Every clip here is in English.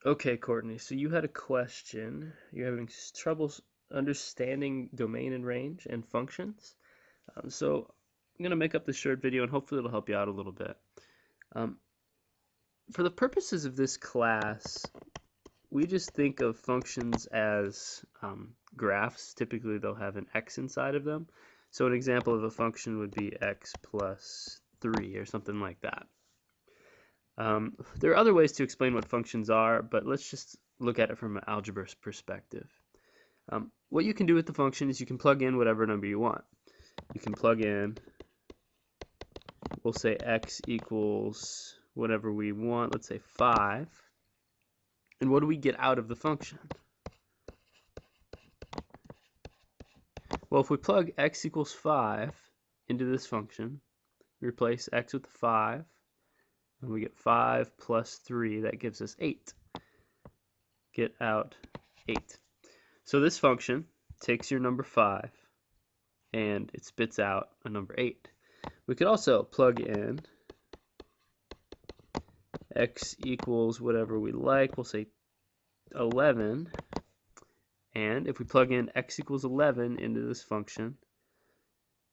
Okay, Courtney, so you had a question. You're having trouble understanding domain and range and functions. So I'm going to make up this short video and hopefully it'll help you out a little bit. Um, for the purposes of this class, we just think of functions as graphs. Typically, they'll have an x inside of them. So an example of a function would be x plus 3 or something like that. There are other ways to explain what functions are, but let's just look at it from an algebra perspective. What you can do with the function is you can plug in whatever number you want. You can plug in, we'll say x equals whatever we want, let's say 5. And what do we get out of the function? Well, if we plug x equals 5 into this function, replace x with 5, and we get 5 plus 3, that gives us 8. Get out 8. So this function takes your number 5 and it spits out a number 8. We could also plug in x equals whatever we like, we'll say 11, and if we plug in x equals 11 into this function,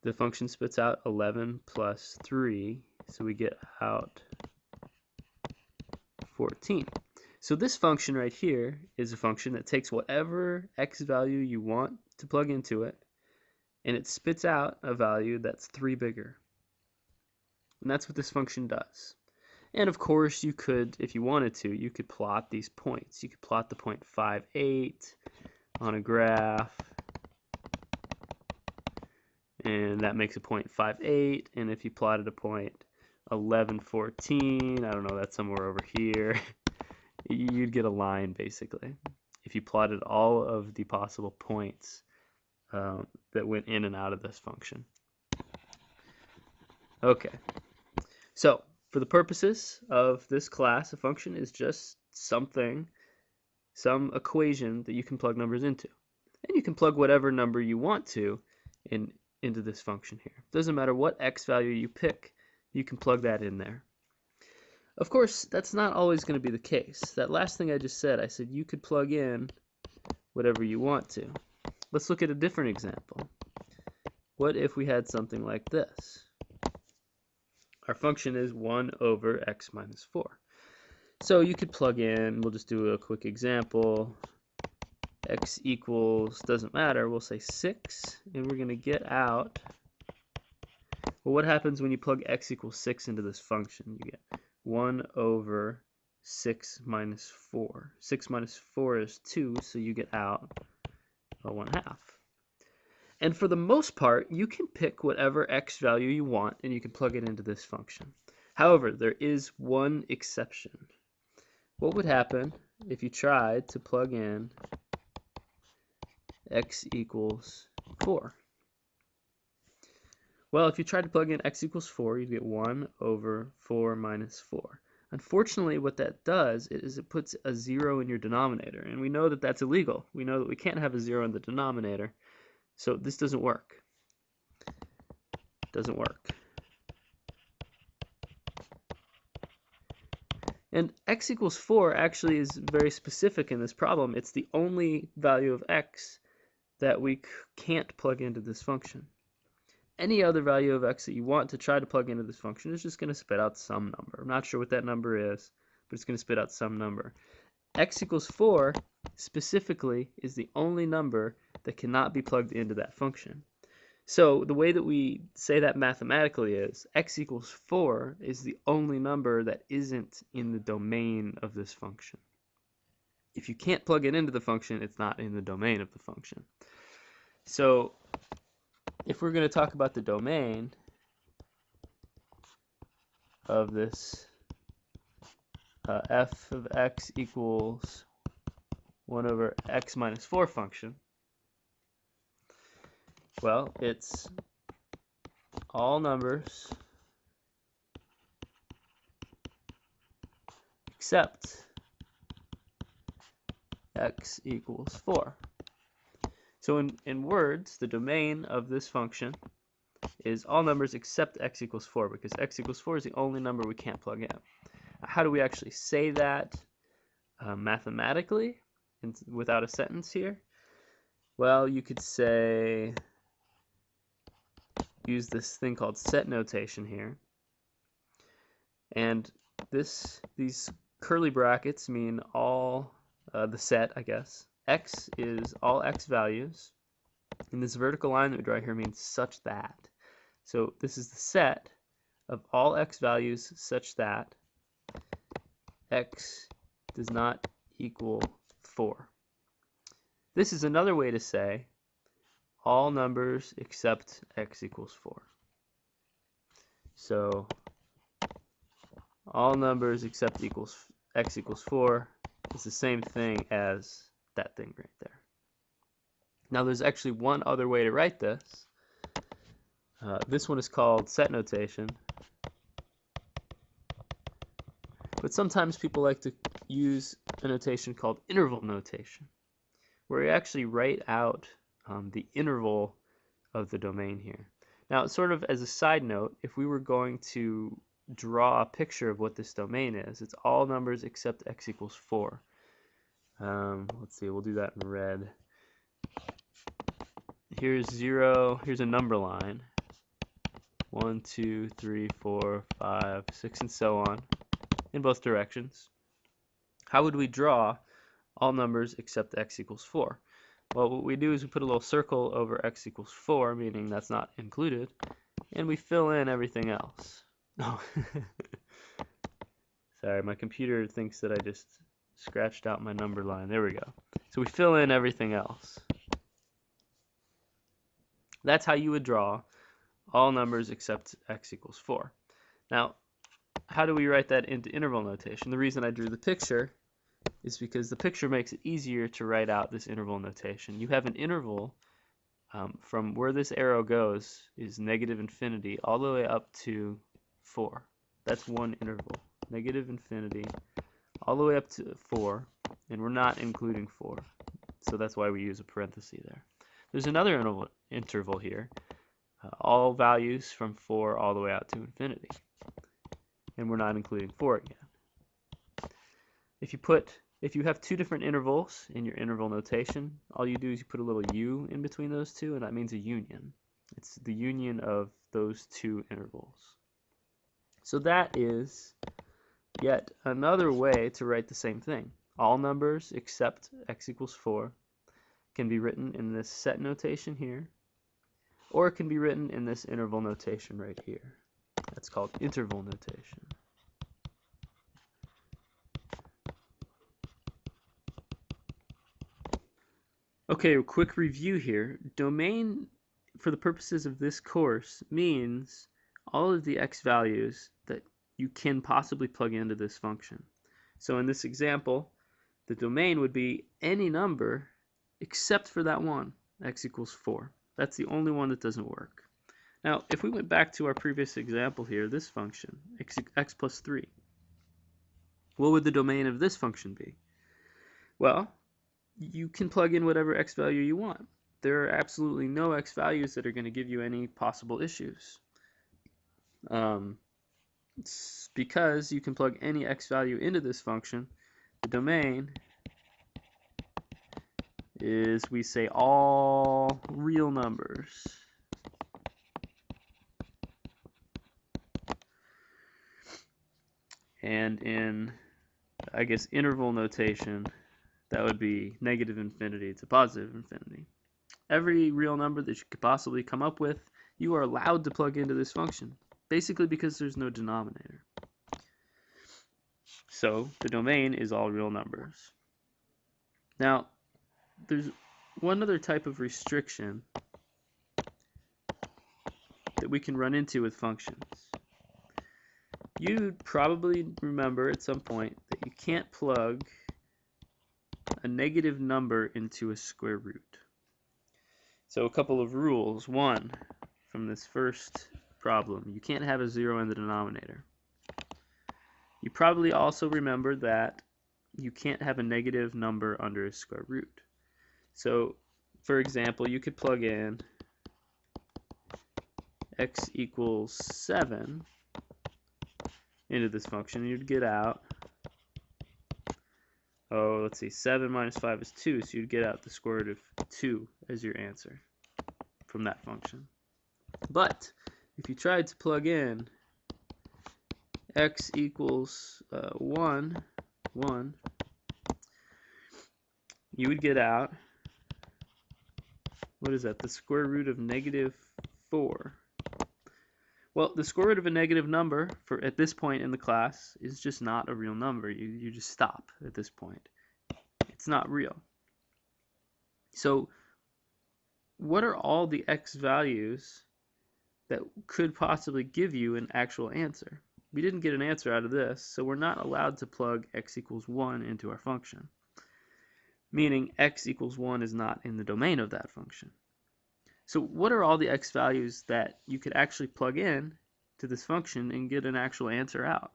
the function spits out 11 plus 3, so we get out 14. So this function right here is a function that takes whatever x value you want to plug into it, and it spits out a value that's 3 bigger. And that's what this function does. And of course, you could, if you wanted to, you could plot these points. You could plot the point 5, 8 on a graph, and that makes a point 5, 8. And if you plotted a point 11, 14, I don't know, that's somewhere over here, you'd get a line basically. If you plotted all of the possible points that went in and out of this function. Okay, so for the purposes of this class, a function is just something, some equation that you can plug numbers into. And you can plug whatever number you want to into this function here. Doesn't matter what x value you pick, you can plug that in there. Of course, that's not always going to be the case. That last thing I just said, I said you could plug in whatever you want to. Let's look at a different example. What if we had something like this? Our function is 1 over x minus 4. So you could plug in, we'll just do a quick example. X equals, doesn't matter, we'll say 6, and we're going to get out. Well, what happens when you plug x equals 6 into this function? You get 1 over 6 minus 4. 6 minus 4 is 2, so you get out a 1/2. And for the most part, you can pick whatever x value you want and you can plug it into this function. However, there is one exception. What would happen if you tried to plug in x equals 4? Well, if you tried to plug in x equals 4, you'd get 1 over 4 minus 4. Unfortunately, what that does is it puts a 0 in your denominator, and we know that that's illegal. We know that we can't have a 0 in the denominator. So this doesn't work. Doesn't work. And x equals 4 actually is very specific in this problem. It's the only value of x that we can't plug into this function. Any other value of x that you want to try to plug into this function is just going to spit out some number. I'm not sure what that number is, but it's going to spit out some number. X equals 4 specifically is the only number that cannot be plugged into that function. So the way that we say that mathematically is x equals 4 is the only number that isn't in the domain of this function. If you can't plug it into the function, it's not in the domain of the function. So if we're going to talk about the domain of this f of x equals 1 over x minus 4 function, well, it's all numbers except x equals 4. So in words, the domain of this function is all numbers except x equals 4, because x equals 4 is the only number we can't plug in. How do we actually say that? mathematically, without a sentence here? Well, you could say, use this thing called set notation here. And these curly brackets mean all, the set, I guess. X is all x values. And this vertical line that we draw here means such that. So this is the set of all x values such that x does not equal 4. This is another way to say all numbers except x equals 4. So all numbers except x equals 4 is the same thing as that thing right there. Now there's actually one other way to write this. This one is called set notation. But sometimes people like to use a notation called interval notation, where you actually write out the interval of the domain here. Now, sort of as a side note, if we were going to draw a picture of what this domain is, it's all numbers except x equals 4. Let's see, we'll do that in red. Here's 0, here's a number line. 1, 2, 3, 4, 5, 6, and so on, in both directions. How would we draw all numbers except x equals 4? Well, what we do is we put a little circle over x equals 4, meaning that's not included, and we fill in everything else. Oh, sorry, my computer thinks that I just scratched out my number line. There we go. So we fill in everything else. That's how you would draw all numbers except x equals 4. Now, how do we write that into interval notation? The reason I drew the picture is because the picture makes it easier to write out this interval notation. You have an interval from where this arrow goes is negative infinity all the way up to 4. That's one interval. Negative infinity all the way up to 4, and we're not including 4. So that's why we use a parenthesis there. There's another interval here, all values from 4 all the way out to infinity. And we're not including 4 again. If you have two different intervals in your interval notation, all you do is you put a little u in between those two, and that means a union. It's the union of those two intervals. So that is yet another way to write the same thing. All numbers except x equals 4 can be written in this set notation here, or it can be written in this interval notation right here. That's called interval notation. Okay, a quick review here. Domain, for the purposes of this course, means all of the x values that you can possibly plug into this function. So in this example, the domain would be any number except for that one, x equals 4. That's the only one that doesn't work. Now, if we went back to our previous example here, this function, x plus 3, what would the domain of this function be? Well, you can plug in whatever x value you want. There are absolutely no x values that are going to give you any possible issues. It's because you can plug any x value into this function. The domain is, we say, all real numbers. And in, I guess, interval notation, that would be negative infinity to positive infinity. Every real number that you could possibly come up with, you are allowed to plug into this function, basically because there's no denominator. So the domain is all real numbers. Now, there's one other type of restriction that we can run into with functions. You'd probably remember at some point that you can't plug a negative number into a square root. So a couple of rules. One, from this first problem, you can't have a 0 in the denominator. You probably also remember that you can't have a negative number under a square root. So, for example, you could plug in x equals 7 into this function, and you'd get out Oh, let's see, 7 minus 5 is 2, so you'd get out the square root of 2 as your answer from that function. But if you tried to plug in x equals 1, you would get out, what is that, the square root of negative 4. Well, the square root of a negative number for at this point in the class is just not a real number. You just stop at this point. It's not real. So what are all the x values that could possibly give you an actual answer? We didn't get an answer out of this, so we're not allowed to plug x equals 1 into our function, meaning x equals 1 is not in the domain of that function. So what are all the x values that you could actually plug in to this function and get an actual answer out?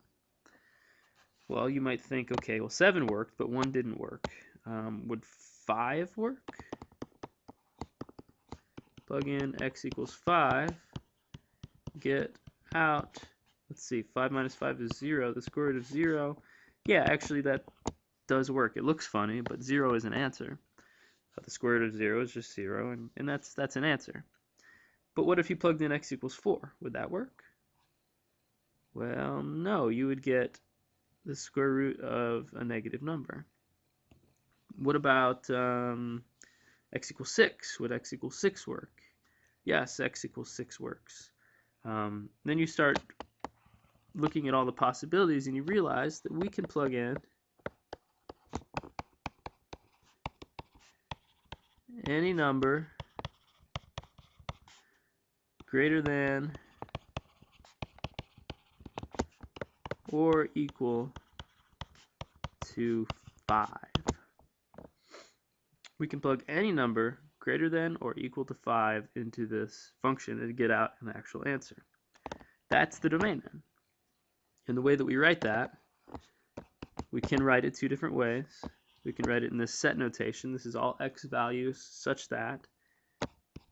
Well, you might think, okay, well 7 worked, but 1 didn't work. Would 5 work? Plug in x equals 5, get out, let's see, 5 minus 5 is 0, the square root of 0. Yeah, actually that does work. It looks funny, but 0 is an answer. The square root of 0 is just 0, and that's an answer. But what if you plugged in x equals 4? Would that work? Well, no, you would get the square root of a negative number. What about x equals 6? Would x equals 6 work? Yes, x equals 6 works. Then you start looking at all the possibilities and you realize that we can plug in any number greater than or equal to 5. We can plug any number greater than or equal to 5 into this function and get out an actual answer. That's the domain then. And the way that we write that, we can write it two different ways. We can write it in this set notation. This is all x values such that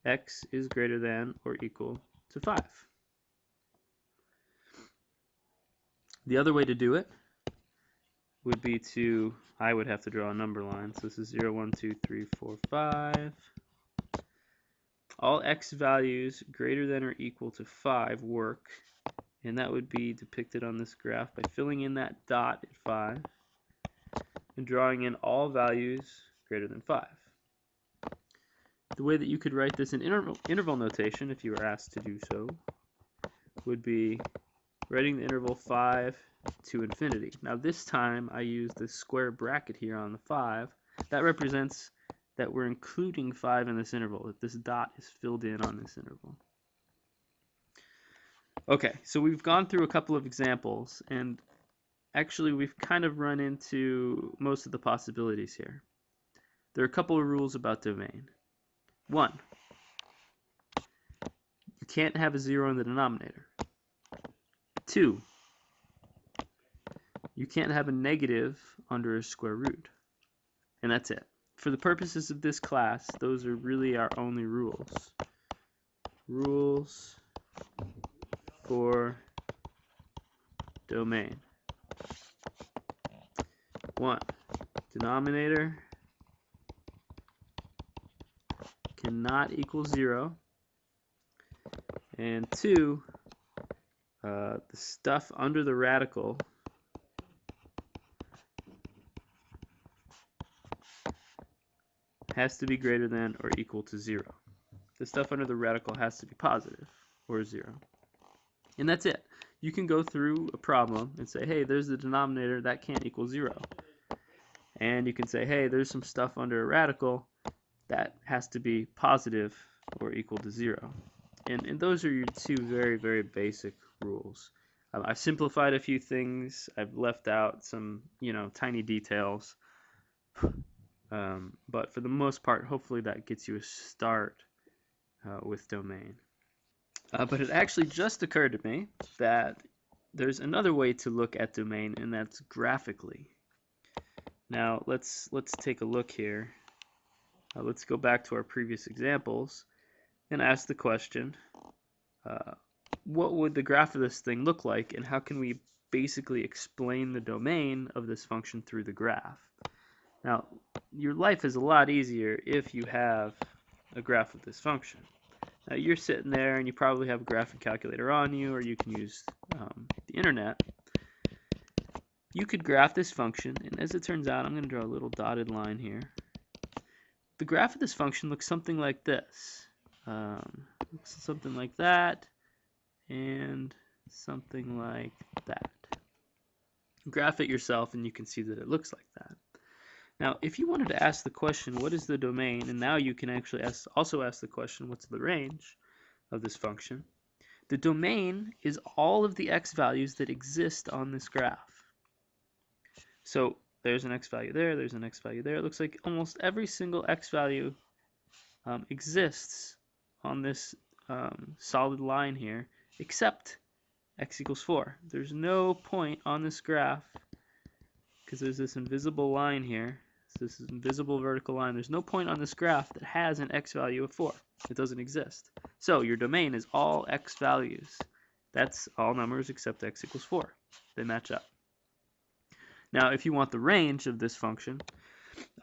x is greater than or equal to 5. The other way to do it would be to, I would have to draw a number line. So this is 0, 1, 2, 3, 4, 5. All x values greater than or equal to 5 work, and that would be depicted on this graph by filling in that dot at 5 and drawing in all values greater than 5. The way that you could write this in interval notation, if you were asked to do so, would be writing the interval 5 to infinity. Now this time I use this square bracket here on the 5. That represents that we're including 5 in this interval, that this dot is filled in on this interval. Okay, so we've gone through a couple of examples, and actually we've kind of run into most of the possibilities here. There are a couple of rules about domain. 1, you can't have a 0 in the denominator. 2, you can't have a negative under a square root. And that's it. For the purposes of this class, those are really our only rules. Rules for domain. 1, denominator cannot equal 0. And 2, the stuff under the radical has to be greater than or equal to 0. The stuff under the radical has to be positive or 0. And that's it. You can go through a problem and say, hey, there's the denominator, that can't equal 0. And you can say, hey, there's some stuff under a radical that has to be positive or equal to 0. And those are your two very, very basic rules. I've simplified a few things. I've left out some, tiny details. But for the most part, hopefully that gets you a start with domain. But it actually just occurred to me that there's another way to look at domain, and that's graphically. Now let's take a look here. Let's go back to our previous examples and ask the question, what would the graph of this thing look like, and how can we basically explain the domain of this function through the graph? Now, your life is a lot easier if you have a graph of this function. Now, you're sitting there and you probably have a graphing calculator on you, or you can use the internet. You could graph this function, and as it turns out, I'm going to draw a little dotted line here. The graph of this function looks something like this. Looks something like that, and something like that. Graph it yourself and you can see that it looks like that. Now, if you wanted to ask the question, what is the domain, and now you can actually also ask the question, what's the range of this function? The domain is all of the x values that exist on this graph. So there's an x value there, there's an x value there. It looks like almost every single x value exists on this solid line here, except x equals 4. There's no point on this graph, because there's this invisible line here. So this is invisible vertical line. There's no point on this graph that has an x value of 4. It doesn't exist. So your domain is all x values. That's all numbers except x equals 4. They match up. Now, if you want the range of this function,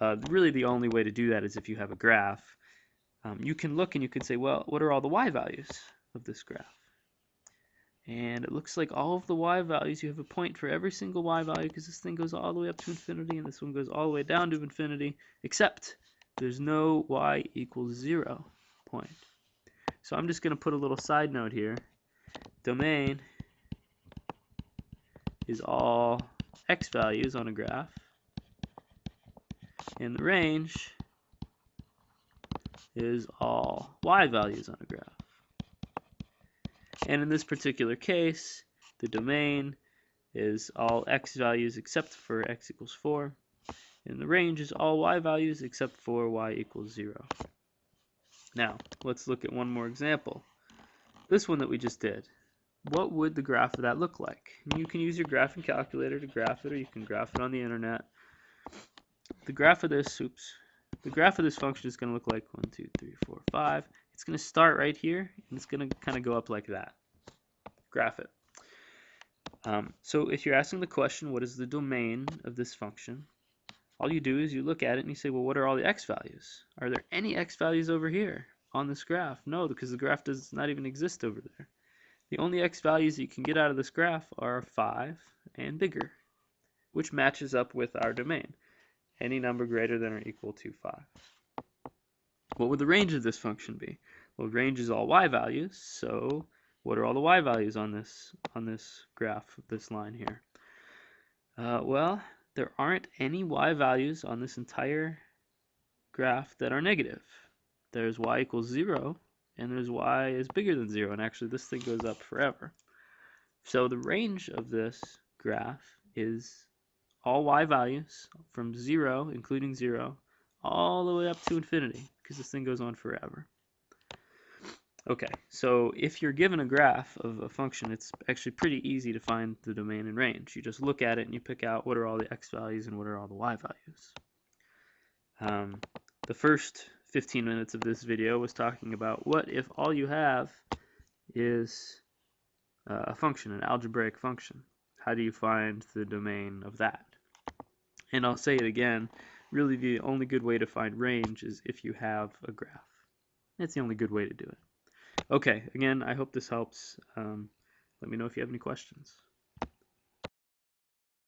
really the only way to do that is if you have a graph. You can look and you can say, well, what are all the y values of this graph? And it looks like all of the y values, you have a point for every single y value, because this thing goes all the way up to infinity and this one goes all the way down to infinity, except there's no y equals 0 point. So I'm just going to put a little side note here. Domain is all x values on a graph, and the range is all y values on a graph. And in this particular case, the domain is all x values except for x equals 4, and the range is all y values except for y equals 0. Now, let's look at one more example. This one that we just did. What would the graph of that look like? You can use your graphing calculator to graph it, or you can graph it on the internet. The graph of this, the graph of this function is going to look like 1, 2, 3, 4, 5. It's going to start right here, and it's going to kind of go up like that. Graph it. So if you're asking the question, what is the domain of this function? All you do is you look at it and you say, well, what are all the x values? Are there any x values over here on this graph? No, because the graph does not even exist over there. The only x values that you can get out of this graph are 5 and bigger, which matches up with our domain. Any number greater than or equal to 5. What would the range of this function be? Well, range is all y values, so what are all the y values on this graph of this line here? Well, there aren't any y values on this entire graph that are negative. There's y equals 0, and there's y is bigger than 0, and actually this thing goes up forever. So the range of this graph is all y values from 0, including 0, all the way up to infinity, because this thing goes on forever. Okay, so if you're given a graph of a function, it's actually pretty easy to find the domain and range. You just look at it and you pick out what are all the x values and what are all the y values. The first 15 minutes of this video was talking about what if all you have is a function, an algebraic function. How do you find the domain of that? And I'll say it again, really the only good way to find range is if you have a graph. That's the only good way to do it. Okay, again, I hope this helps. Let me know if you have any questions.